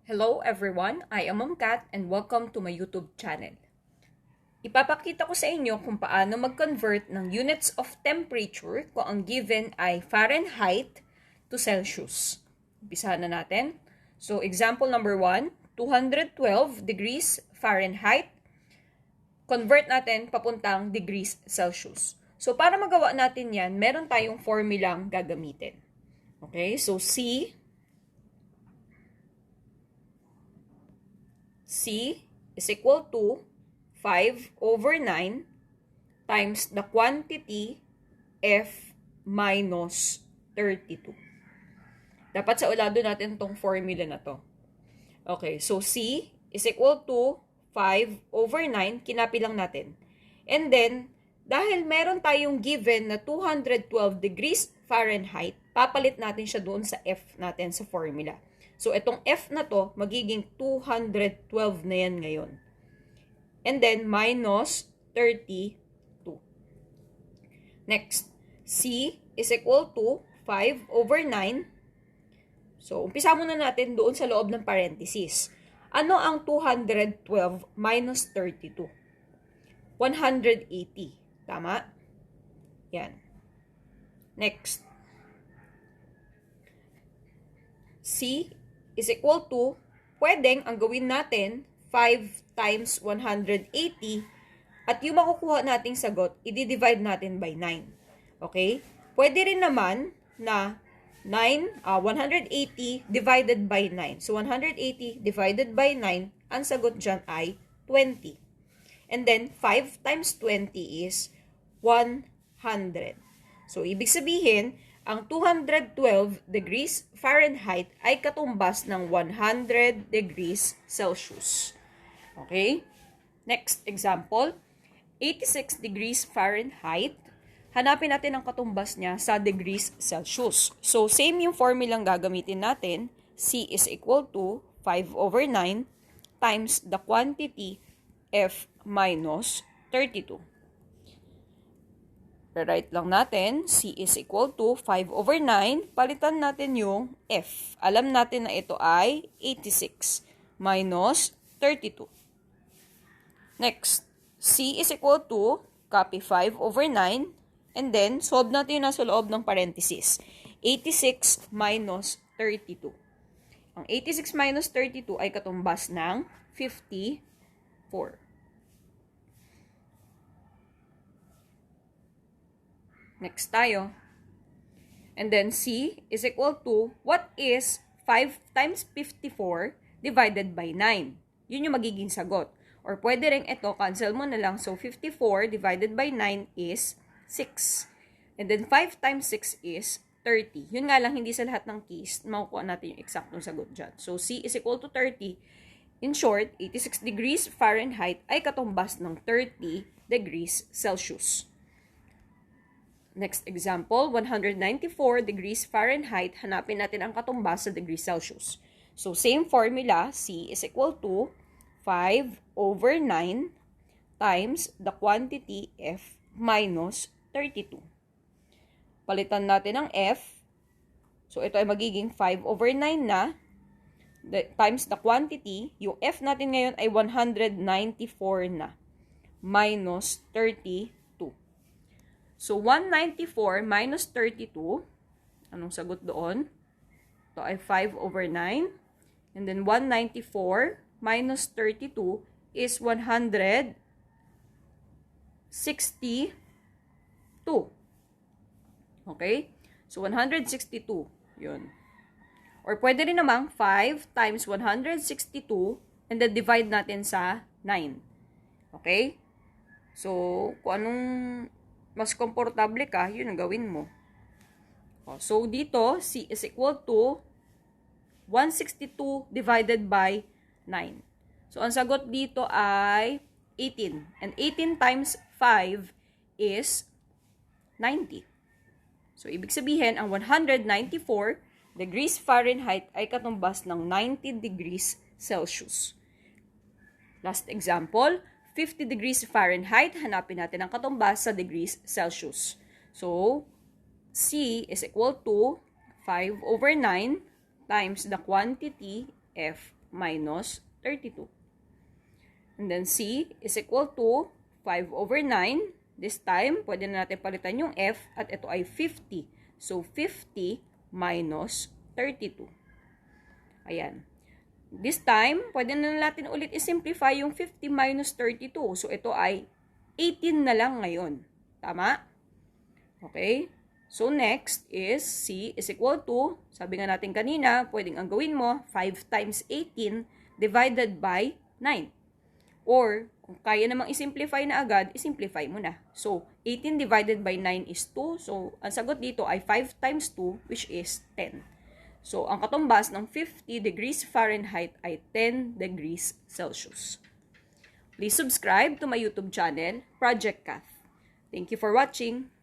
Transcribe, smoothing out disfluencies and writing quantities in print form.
Hello everyone, I am Mom Kat and welcome to my YouTube channel. Ipapakita ko sa inyo kung paano mag-convert ng units of temperature kung ang given ay Fahrenheit to Celsius. Umpisahan na natin. So example number 1, 212 degrees Fahrenheit. Convert natin papuntang degrees Celsius. So para magawa natin yan, meron tayong formulang gagamitin. Okay, so C is equal to 5/9 times the quantity F minus 32. Dapat sa ulado natin tong formula na to. Okay, so C is equal to 5/9, kinapi lang natin. And then, dahil meron tayong given na 212 degrees Fahrenheit, papalit natin siya doon sa F natin sa formula. So, itong F na to, magiging 212 na yan ngayon. And then, minus 32. Next, C is equal to 5/9. So, umpisa muna natin doon sa loob ng parenthesis. Ano ang 212 minus 32? 180. Tama? Yan. Next. C is equal to, pwedeng ang gawin natin 5 times 180 at yung makukuha nating sagot, i-divide natin by 9. Okay? Pwede rin naman na 180 divided by 9. So 180 divided by 9, ang sagot dyan ay 20. And then 5 times 20 is 100. So ibig sabihin, ang 212 degrees Fahrenheit ay katumbas ng 100 degrees Celsius. Okay? Next example, 86 degrees Fahrenheit. Hanapin natin ang katumbas niya sa degrees Celsius. So, same yung formulang gagamitin natin. C is equal to 5/9 times the quantity F minus 32. Rewrite lang natin, C is equal to 5/9, palitan natin yung F. Alam natin na ito ay 86 minus 32. Next, C is equal to, copy 5/9, and then solve natin yung nasa loob ng parenthesis. 86 minus 32. Ang 86 minus 32 ay katumbas ng 54. Next tayo. And then C is equal to, what is 5 times 54 divided by 9? Yun yung magiging sagot. Or pwede rin ito, cancel mo na lang. So 54 divided by 9 is 6. And then 5 times 6 is 30. Yun nga lang, hindi sa lahat ng case, makukuha natin yung eksaktong sagot dyan. So C is equal to 30. In short, 86 degrees Fahrenheit ay katumbas ng 30 degrees Celsius. Next example, 194 degrees Fahrenheit. Hanapin natin ang katumbas sa degrees Celsius. So, same formula, C is equal to 5/9 times the quantity F minus 32. Palitan natin ang F. So, ito ay magiging 5/9 na times the quantity. Yung F natin ngayon ay 194 na minus 32. So, 194 minus 32, anong sagot doon? Ito ay 5/9. And then 194 minus 32 is 162. Okay? So, 162. Yun. Or pwede rin namang 5 times 162 and then divide natin sa 9. Okay? So, kung anong mas komportable ka, yun ang gawin mo. So, dito, C is equal to 162 divided by 9. So, ang sagot dito ay 18. And 18 times 5 is 90. So, ibig sabihin, ang 194 degrees Fahrenheit ay katumbas ng 90 degrees Celsius. Last example, 50 degrees Fahrenheit, hanapin natin ang katumbas sa degrees Celsius. So, C is equal to 5/9 times the quantity F minus 32. And then C is equal to 5 over 9. This time, pwede na natin palitan yung F at ito ay 50. So, 50 minus 32. Ayan. This time, pwede na natin ulit i-simplify yung 50 minus 32. So, ito ay 18 na lang ngayon. Tama? Okay? So, next is C is equal to, sabi nga natin kanina, pwedeng ang gawin mo, 5 times 18 divided by 9. Or, kung kaya namang isimplify na agad, isimplify mo na. So, 18 divided by 9 is 2. So, ang sagot dito ay 5 times 2, which is 10. So, ang katumbas ng 50 degrees Fahrenheit ay 10 degrees Celsius. Please subscribe to my YouTube channel, Project Kath. Thank you for watching.